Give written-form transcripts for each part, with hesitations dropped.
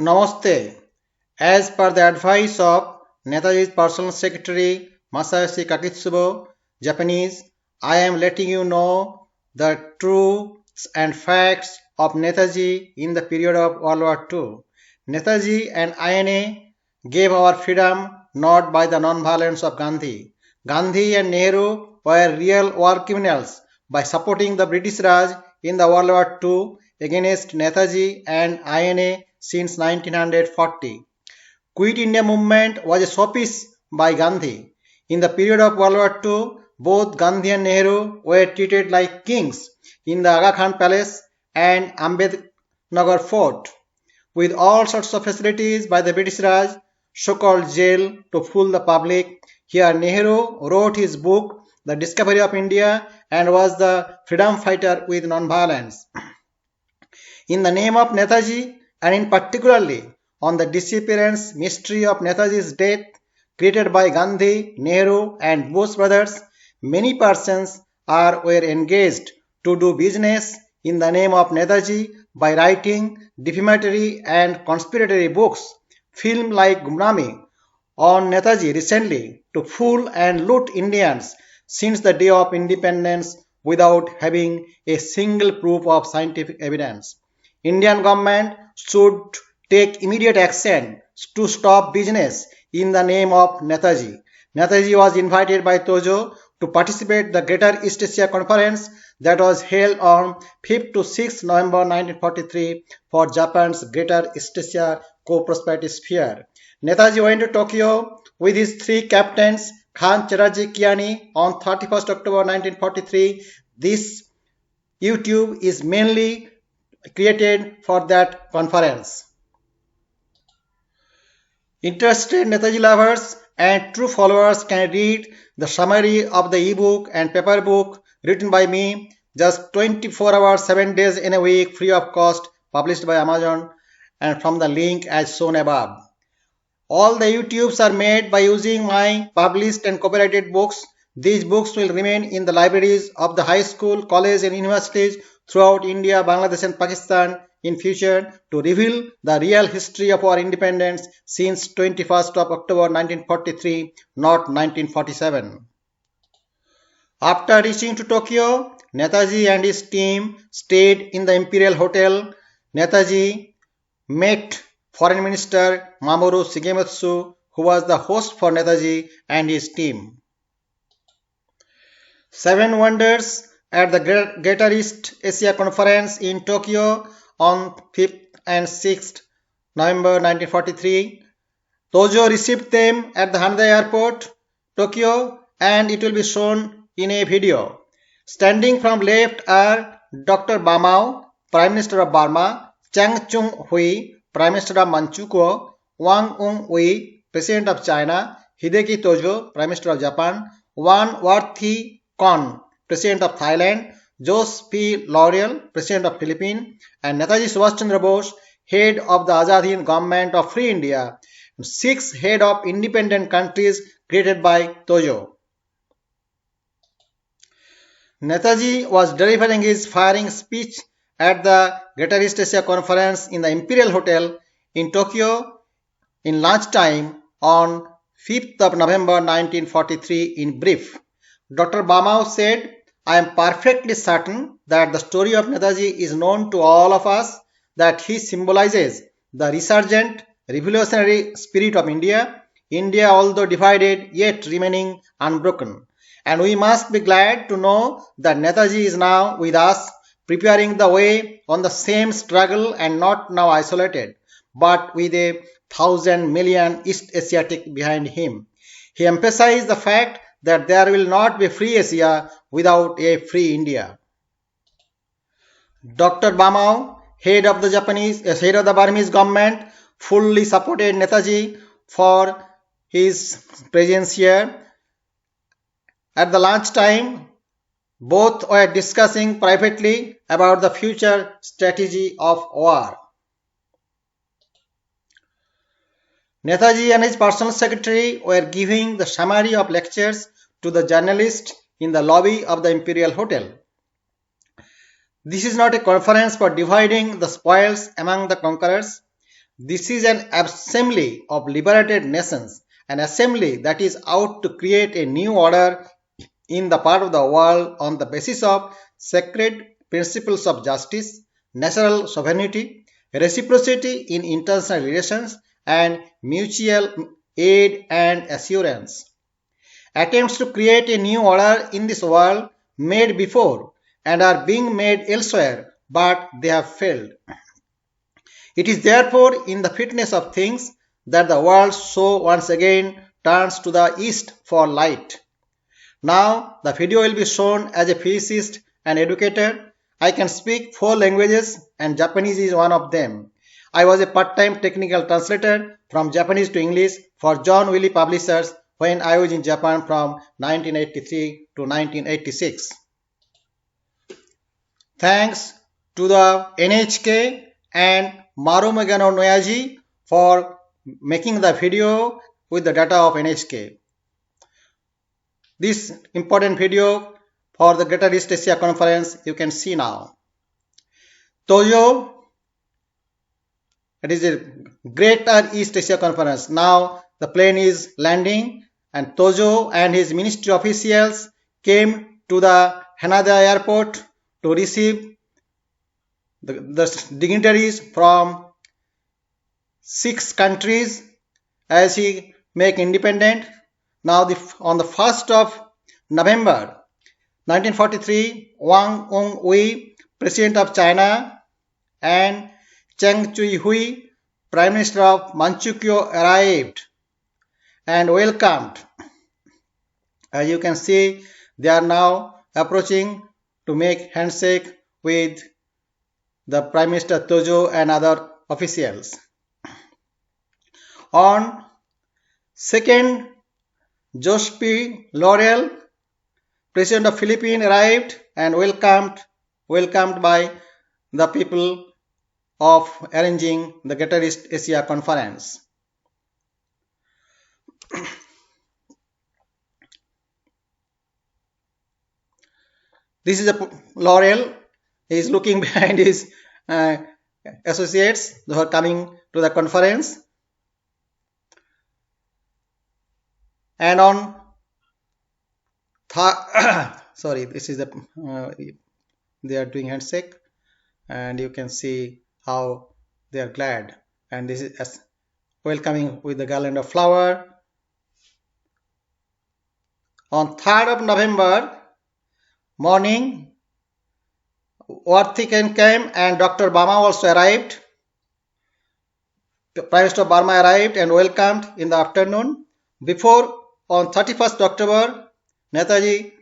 Namaste. As per the advice of Netaji's personal secretary Masayoshi Kakitsubo, Japanese, I am letting you know the truths and facts of Netaji in the period of World War II. Netaji and INA gave our freedom not by the non-violence of Gandhi. Gandhi and Nehru were real war criminals by supporting the British Raj in the World War II against Netaji and INA since 1940. Quit India movement was a sophist by Gandhi. In the period of World War II, both Gandhi and Nehru were treated like kings in the Aga Khan Palace and Ambednagar Fort, with all sorts of facilities by the British Raj, so-called jail to fool the public. Here Nehru wrote his book, The Discovery of India, and was the freedom fighter with non-violence. In the name of Netaji, and in particularly on the disappearance mystery of Netaji's death created by Gandhi, Nehru and Bose brothers, many persons were engaged to do business in the name of Netaji by writing defamatory and conspiratory books, filmed like Gumnami on Netaji recently to fool and loot Indians since the day of independence without having a single proof of scientific evidence. Indian government should take immediate action to stop business in the name of Netaji. Netaji was invited by Tojo to participate in the Greater East Asia Conference that was held on 5th to 6th November 1943 for Japan's Greater East Asia Co-Prosperity Sphere. Netaji went to Tokyo with his three captains Khan Cheraji Kiani on 31st October 1943. This YouTube is mainly created for that conference. Interested Netaji lovers and true followers can read the summary of the ebook and paper book written by me, just 24 hours, 7 days in a week, free of cost, published by Amazon, and from the link as shown above. All the YouTubes are made by using my published and copyrighted books. These books will remain in the libraries of the high school, college and universities throughout India, Bangladesh and Pakistan in future to reveal the real history of our independence since 21st of October 1943, not 1947. After reaching to Tokyo, Netaji and his team stayed in the Imperial Hotel. Netaji met Foreign Minister Mamoru Shigemitsu, who was the host for Netaji and his team. 7 Wonders at the Greater East Asia Conference in Tokyo on 5th and 6th November 1943. Tojo received them at the Haneda Airport, Tokyo, and it will be shown in a video. Standing from left are Dr. Bamao, Prime Minister of Burma, Chang Chung-hui, Prime Minister of Manchukuo, Wang Ung-wei, President of China, Hideki Tojo, Prime Minister of Japan, Wan Worthy Kon, President of Thailand, Jose P. Laurel, President of Philippines, and Netaji Subhash Chandra Bose, head of the Azad Hind Government of Free India, 6 head of independent countries created by Tojo. Netaji was delivering his firing speech at the Greater East Asia Conference in the Imperial Hotel in Tokyo in lunchtime on 5th of November 1943 in brief. Dr. Bamao said, I am perfectly certain that the story of Netaji is known to all of us, that he symbolizes the resurgent revolutionary spirit of India, India although divided yet remaining unbroken. And we must be glad to know that Netaji is now with us, preparing the way on the same struggle and not now isolated, but with 1,000 million East Asiatic behind him. He emphasized the fact that there will not be free Asia without a free India. Dr. Bamao, head of the Burmese government, fully supported Netaji for his presence here. At the lunchtime, both were discussing privately about the future strategy of war. Netaji and his personal secretary were giving the summary of lectures to the journalists in the lobby of the Imperial Hotel. This is not a conference for dividing the spoils among the conquerors. This is an assembly of liberated nations, an assembly that is out to create a new order in the part of the world on the basis of sacred principles of justice, natural sovereignty, reciprocity in international relations, and mutual aid and assurance. Attempts to create a new order in this world made before and are being made elsewhere, but they have failed. It is therefore in the fitness of things that the world so once again turns to the east for light. Now the video will be shown. As a physicist and educator, I can speak 4 languages and Japanese is one of them. I was a part-time technical translator from Japanese to English for John Wiley Publishers when I was in Japan from 1983 to 1986. Thanks to the NHK and Maru Megano Noyaji for making the video with the data of NHK. This important video for the Greater East Asia Conference you can see now. Tojo, it is a Greater East Asia Conference. Now the plane is landing and Tojo and his ministry officials came to the Haneda airport to receive the dignitaries from 6 countries as he make independent. Now on the 1st of November 1943, Wang Ongwei, President of China, and Cheng Chui-hui, Prime Minister of Manchukuo, arrived and welcomed. As you can see, they are now approaching to make handshake with the Prime Minister Tojo and other officials. On 2nd, Joseph Laurel, President of Philippines, arrived and welcomed by the people of arranging the Greater East Asia Conference. This is a Laurel. He is looking behind his associates who are coming to the conference. And on sorry, this is the they are doing handshake, and you can see how they are glad. And this is as welcoming with the garland of flower. On 3rd of November morning, Worthiken came and Dr. Bama also arrived. The Prime Minister of Burma arrived and welcomed in the afternoon. Before, on 31st October, Netaji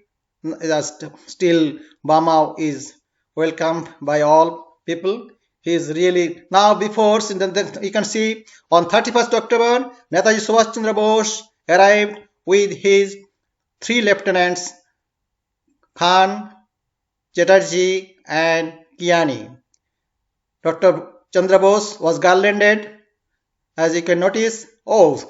still Bama is welcomed by all people. He is really now before you can see on 31st October, Netaji Subhash Chandra Bose arrived with his 3 lieutenants, Khan, Chatterjee and Kiani. Dr. Chandra Bose was garlanded, as you can notice. Oh,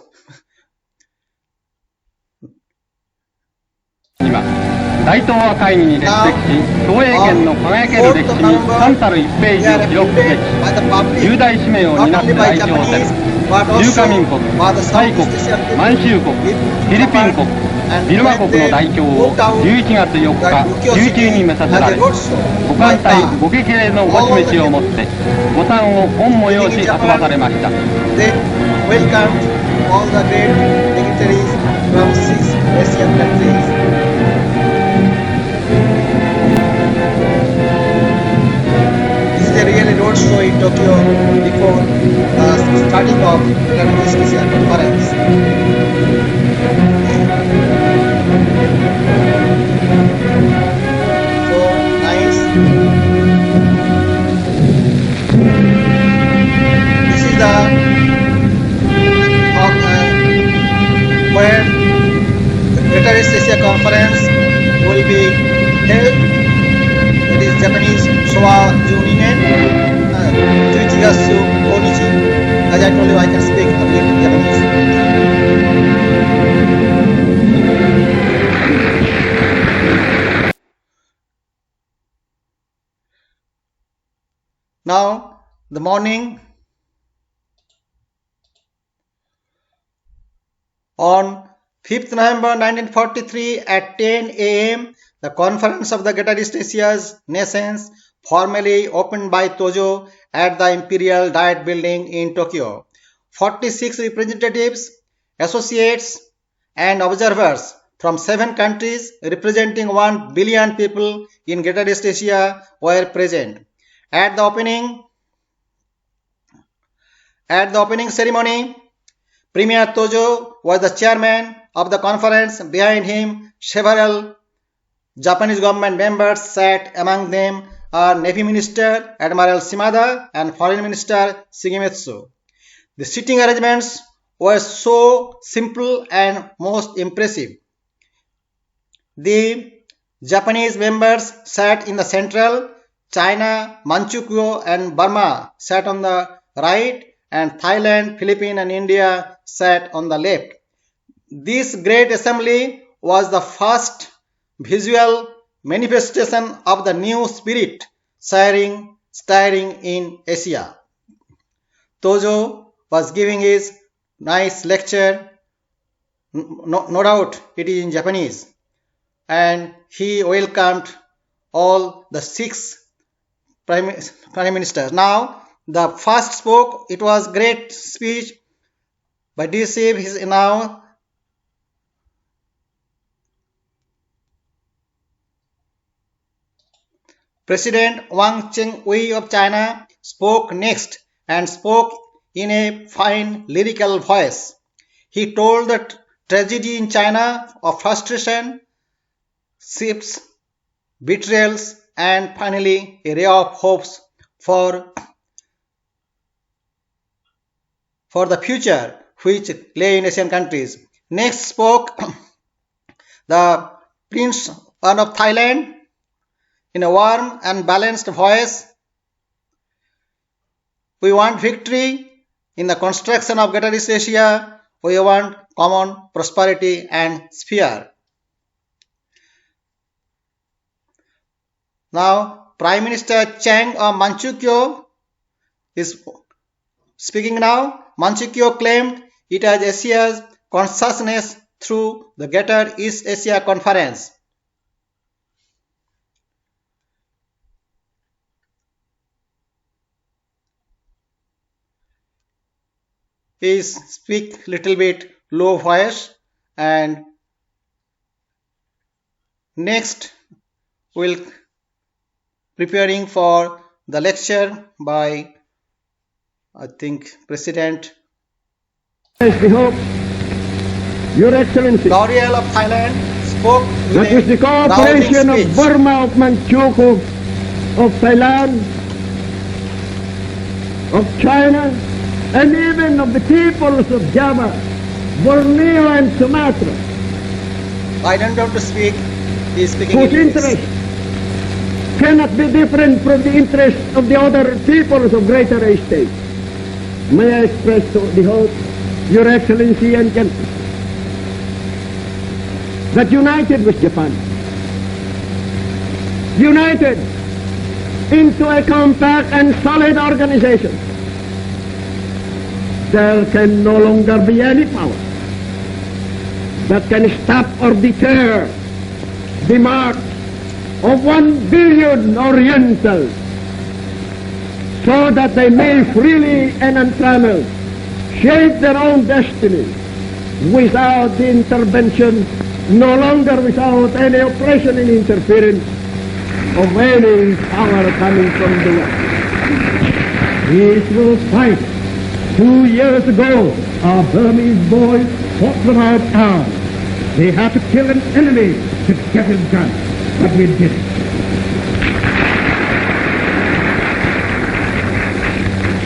大東亜会議に列席し、東映圏の輝ける歴史に冠たる1ページを記録でき、重大使命を担って来場せる中華民国、タイ国、満州国、フィリピン国、ビルマ国の代表を11月4日、11に召させられ、ご艦隊ご激励のご示しをもって、ご参を御催し遊ばされました。They welcomed all the great dignitaries from 6 Asian countries. This is a really road show in Tokyo before the starting of the East Asia Conference. So nice. This is the where the Greater East Asia Conference will be held. It is Japanese Showa Juninen, Juichigasu Onichi. As I told you, I can speak a bit Japanese. Now, the morning On 5th November 1943 at 10 a.m., the Conference of the Greater East Asia's Nations formally opened by Tojo at the Imperial Diet Building in Tokyo. 46 representatives, associates, and observers from 7 countries representing 1 billion people in Greater East Asia were present. At the opening ceremony, Premier Tojo was the chairman of the conference. Behind him, several Japanese government members sat. Among them are Navy Minister Admiral Shimada and Foreign Minister Shigemitsu. The seating arrangements were so simple and most impressive. The Japanese members sat in the central, China, Manchukuo and Burma sat on the right, and Thailand, Philippines and India sat on the left. This great assembly was the first visual manifestation of the new spirit stirring in Asia. Tojo was giving his nice lecture, no doubt it is in Japanese, and he welcomed all the 6 prime ministers. Now, the first spoke, it was great speech by DC. He is now President Wang Cheng-wei of China spoke next and spoke in a fine lyrical voice. He told the tragedy in China of frustration, shifts, betrayals, and finally a ray of hopes for the future which lay in Asian countries. Next spoke the Prince of Thailand in a warm and balanced voice. We want victory in the construction of Greater East Asia. We want common prosperity and sphere. Now, Prime Minister Chang of Manchukuo is speaking now. Manchukuo claimed it as Asia's consciousness through the Greater East Asia Conference. He speak little bit low voice, and next we'll preparing for the lecture by I think President Your Excellency, L'Oreal of Thailand spoke that with the cooperation of Burma, of Manchukuo, of Thailand, of China, and even of the peoples of Java, Borneo and Sumatra, I don't want to speak. He is speaking whose English. interest cannot be different from the interest of the other peoples of Greater East Asia. May I express the hope, Your Excellency and gentlemen, that united with Japan, united into a compact and solid organization, there can no longer be any power that can stop or deter the march of 1 billion Orientals, so that they may freely and untrammeled shape their own destiny without the intervention, no longer without any oppression and interference of any power coming from the West. This will fight. 2 years ago, our Burmese boys fought without arms. They had to kill an enemy to get it done, but we did it.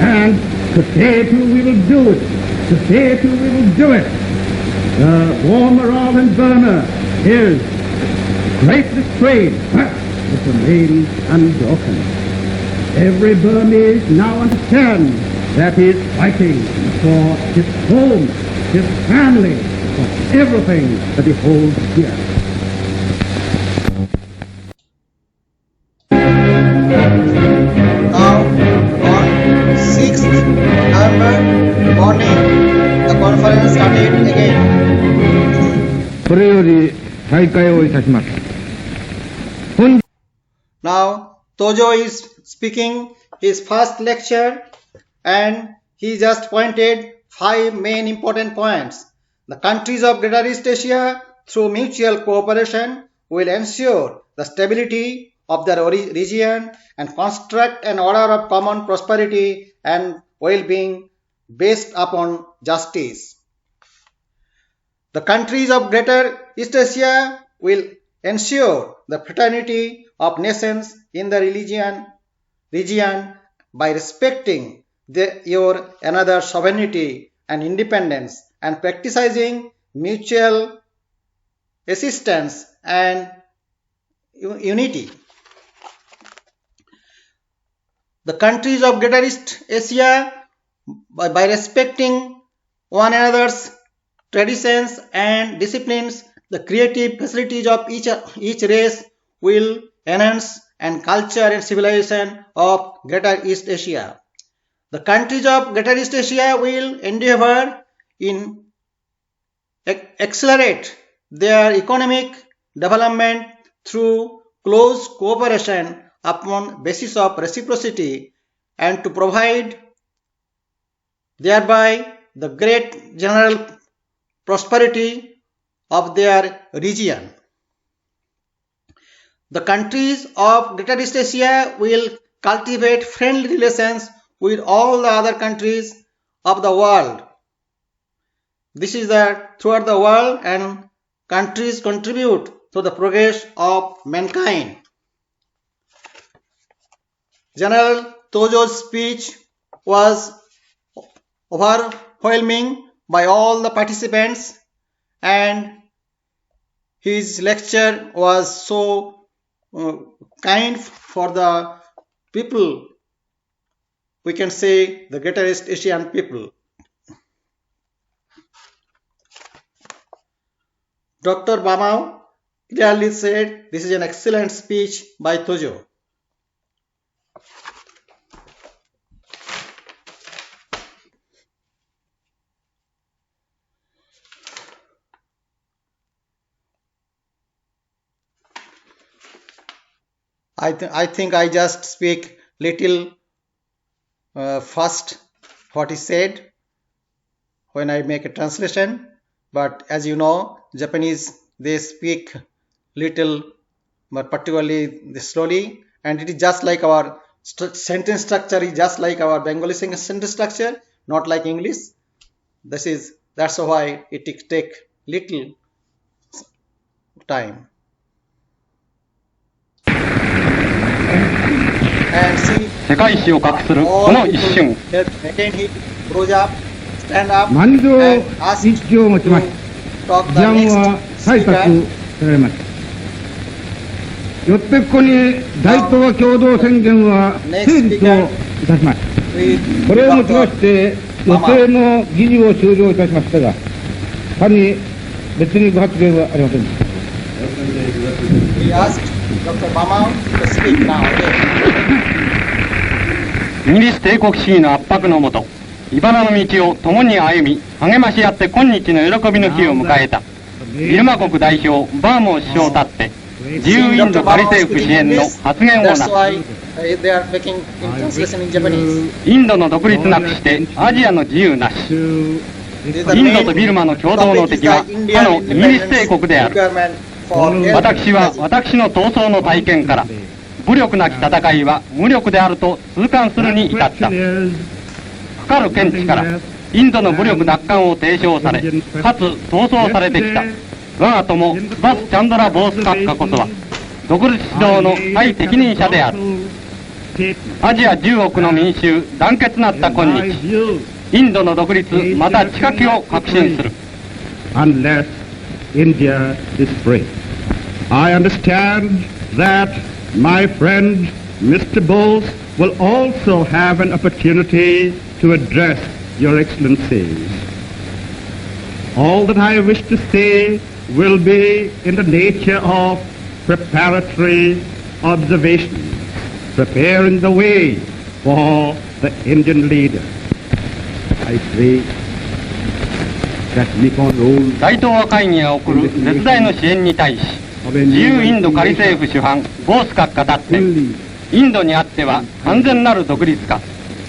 And today too we will do it. Today too we will do it. The war morale in Burma is greatly strained, but it remains unbroken. Every Burmese now understands that he is fighting for his home, his family, for everything that he holds dear. Now, on 6th November morning, the conference started again. これより再開をいたします。本 Now, Tojo is speaking his first lecture and he just pointed 5 main important points. The countries of Greater East Asia, through mutual cooperation, will ensure the stability of their region and construct an order of common prosperity and well-being based upon justice. The countries of Greater East Asia will ensure the fraternity of nations in the region by respecting your another sovereignty and independence and practicing mutual assistance and unity. The countries of Greater East Asia, by respecting one another's traditions and disciplines, the creative facilities of each race will enhance and culture and civilization of Greater East Asia. The countries of Greater East Asia will endeavor in accelerate their economic development through close cooperation upon basis of reciprocity and to provide thereby the great general prosperity of their region. The countries of Greater East Asia will cultivate friendly relations with all the other countries of the world. This is throughout the world, and countries contribute to the progress of mankind. General Tojo's speech was overwhelming by all the participants, and his lecture was so kind for the people, we can say the Greater East Asian people. Dr. Bamau clearly said this is an excellent speech by Tojo. I think I just speak little fast what he said when I make a translation, but as you know, Japanese, they speak little, but particularly slowly, and it is just like our sentence structure is just like our Bengali sentence structure, not like English. That's why it take little time. And see, 世界史を画するこの一瞬 again he rose up, stand up, 満場 and asked 一致をもちまし to talk 議 the 案は next 採択 speaker. されました。よってここに大東亜共同宣言は成立をいたします。 with これをもちまし Dr. て予定の議事を終了いたしましたが、他に別にご発言はありませんでした。 He asked Dr. Bamau to speak now again. イギリス帝国主義の圧迫のもと、茨の道を共に歩み、励まし合って今日の喜びの日を迎えた、ビルマ国代表、バーモー首相たって、自由インド仮政府支援の発言をなす。 That's why they are making translation in Japanese. インドの独立なくしてアジアの自由なし。 The インド main とビルマの共同の topic is 敵は the 他の Indian イギリス帝国であ independence る。 requirement for their 私は country. 私の闘争の体験から、武力なき戦いは無力であると痛感するに至った。かかる見地から、インドの武力奪還を提唱され、かつ闘争されてきた、我が友、バス・チャンドラ・ボース閣下こそは、独立指導の最適任者である。アジア10億の民衆、団結なった今日、インドの独立、また近きを確信する。Unless India is free. I understand that my friend Mr. Bose will also have an opportunity to address your excellencies. All that I wish to say will be in the nature of preparatory observations, preparing the way for the Indian leader. I pray that Nippon role 大東亜会議が送る絶大の支援に対し、 of a 自 new 由インド仮政府主犯ボース閣下だって、 fully インドにあっては完全なる独立か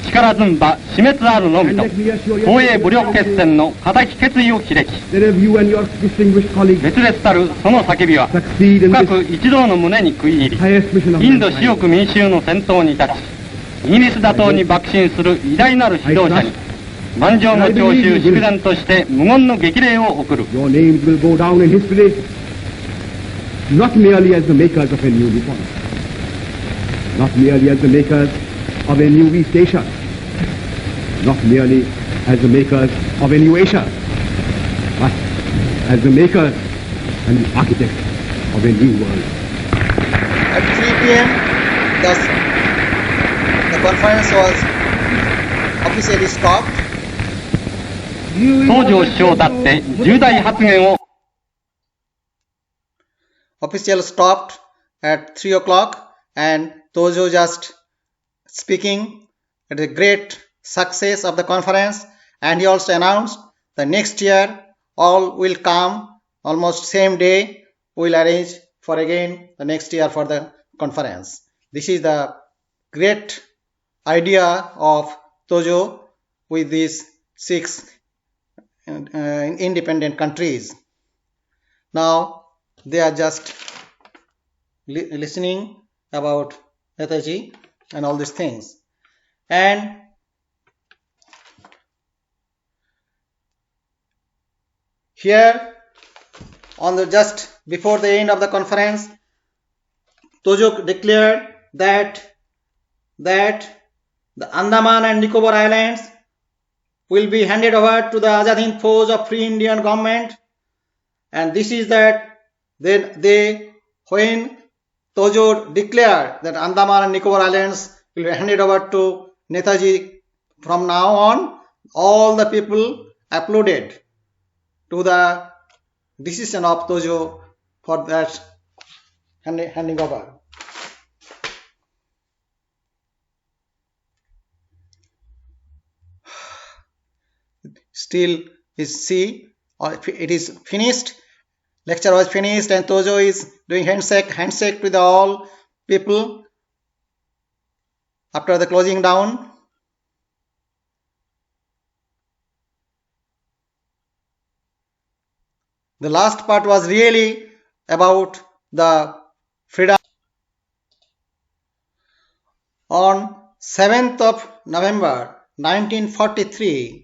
力ずんば死滅あるのみと東映武力決戦の固き決意をひれき、 that if you and your distinguished colleagues 熱烈たるその叫びは succeed in 深 this く一同の胸に食い入り、 highest mission of インド私 mankind, 翼民衆の先頭に立ち、イギリス打倒に爆心する偉大なる指導者に万丈の徴収祝電として無言の激励を送る。 your names will go down in history not merely as the makers of a new Nippon, not merely as the makers of a new East Asia, not merely as the makers of a new Asia, but as the makers and the architects of a new world. At 3 p.m., the conference was officially stopped. 東條首相だって重大発言を Official stopped at 3 o'clock and Tojo just speaking at the great success of the conference, and he also announced the next year all will come almost same day. We will arrange for again the next year for the conference. This is the great idea of Tojo with these 6 independent countries. Now they are just listening about Netaji and all these things. And here on the just before the end of the conference, Tojo declared that the Andaman and Nicobar Islands will be handed over to the Azad Hind Fauj of Free Indian government, and this is that when Tojo declared that Andaman and Nicobar Islands will be handed over to Netaji from now on, all the people applauded to the decision of Tojo for that handing over. Still is it is finished. Lecture was finished and Tojo is doing handshake with all people after the closing down. The last part was really about the freedom. On 7th of November 1943,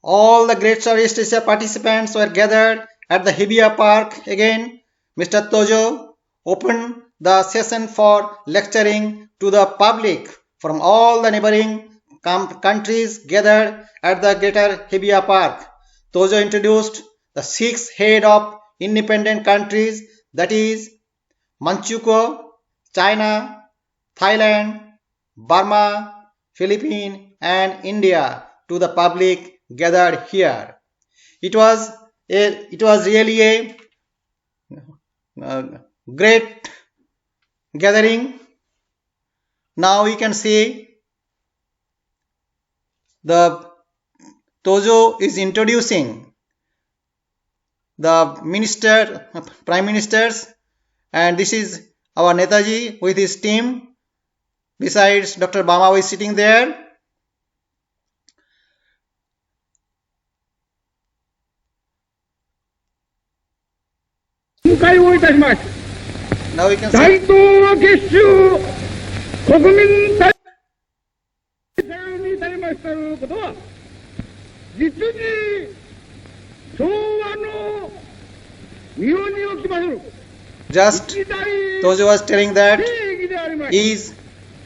all the Great Southeast Asia participants were gathered at the Hibiya Park again. Mr. Tojo opened the session for lecturing to the public from all the neighboring countries gathered at the Greater Hibiya Park. Tojo introduced the 6 heads of independent countries, that is Manchukuo, China, Thailand, Burma, Philippines and India to the public gathered here. It was really a great gathering. Now we can see the Tojo is introducing the prime ministers, and this is our Netaji with his team. Besides, Dr. Bama is sitting there. Now we can see. 大東亜結集国民大会に至りましたることは、実に昭和の日本におきまする Just Tojo was telling that his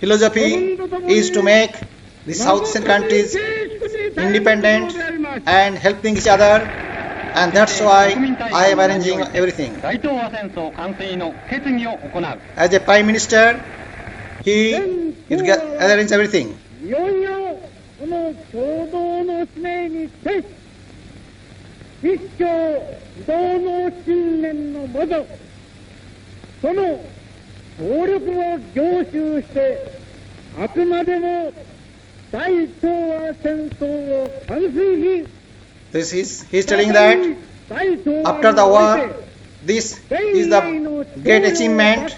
philosophy is to make the South Asian countries independent and helping each other, and that's why I am arranging everything. 大東亜戦争完成の決議を行う。 As a prime minister, he arranged everything. いよいよこの共同の使命に徹し、一挙同の信念のもと、その総力を凝集して、あくまでも大東亜戦争を完遂し、He's telling that after the war, this is the great achievement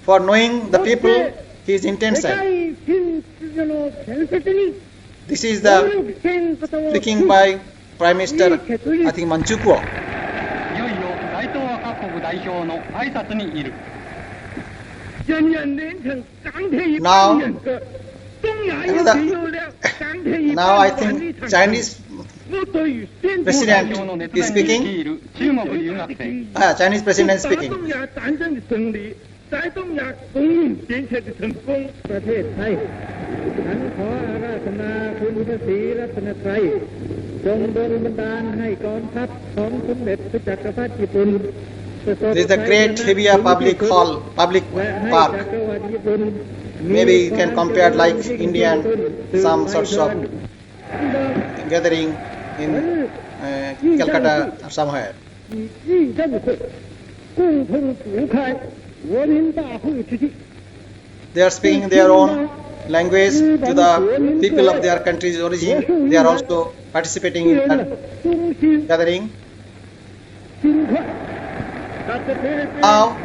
for knowing the people, his intention. This is the speaking by Prime Minister, I think Manchukuo. いよいよ大東亜各国代表の挨拶にいる。 Now, now I think Chinese President is speaking. 中国留学生 Chinese President is speaking. 在东亚公运建设的成功，ประเทศไทยฉันขออาราธนาคุณพระศรีรัตนตรัยจงดลบันดาลให้กองทัพของสมเด็จพระจักรพรรดิญี่ปุ่น This is the great Hibiya public hall, public park. Maybe you can compare like Indian, some sorts of gathering in Calcutta or somewhere. ยิ่ง真是共同主开国民大会之际。 They are speaking their own language to the people of their country's origin. They are also participating in that gathering. Now,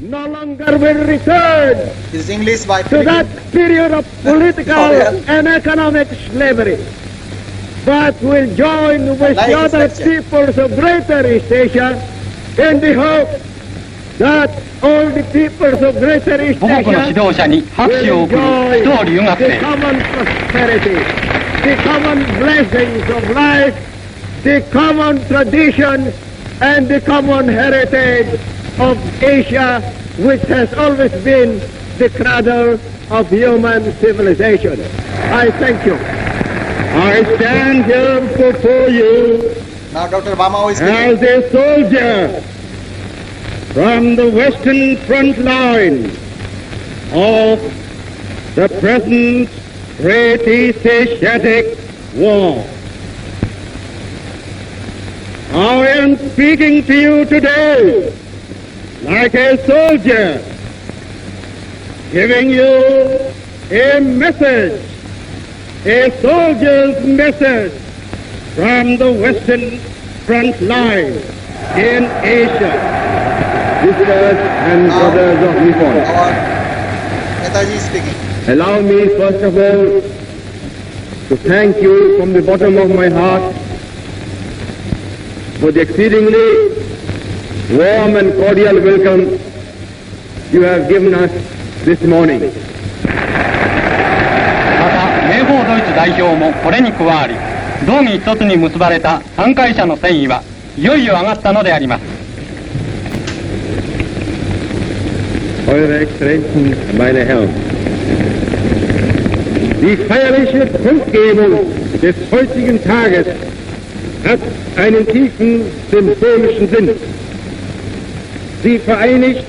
no longer will return this is English by to that period of political and economic slavery, but will join with the other peoples of Greater East Asia in the hope that all the peoples of Greater East 母国の指 Asia 導者に拍手を will 送る enjoy 人を留学 the 生 common prosperity, the common blessings of life, the common traditions, and the common heritage of Asia, which has always been the cradle of human civilization. I thank you. I stand here before you now Dr. Bamao is speaking. as a soldier from the western front line of the present Great East Asiatic War. I am speaking to you today like a soldier, giving you a message, a soldier's message from the western front line in Asia. Sisters and brothers of Nippon, Our Netaji is speaking. allow me first of all to thank you from the bottom of my heart for the exceedingly warm and cordial welcome you have given us this morning. また名宝ドイツ代表もこれに加わり、道義一つに結ばれた参会者の戦意はいよいよ上がったのであります。 Eure Exzellenzen, meine Herren, die feierliche Kundgebung des heutigen Tages hat einen tiefen symbolischen Sinn. Sie vereinigt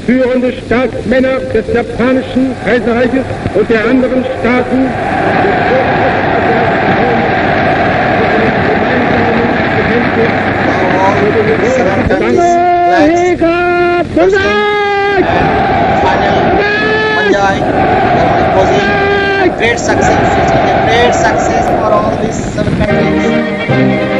führende Staatsmänner des japanischen Kaiserreiches und der anderen Staaten Great success, great success for all these 7 countries.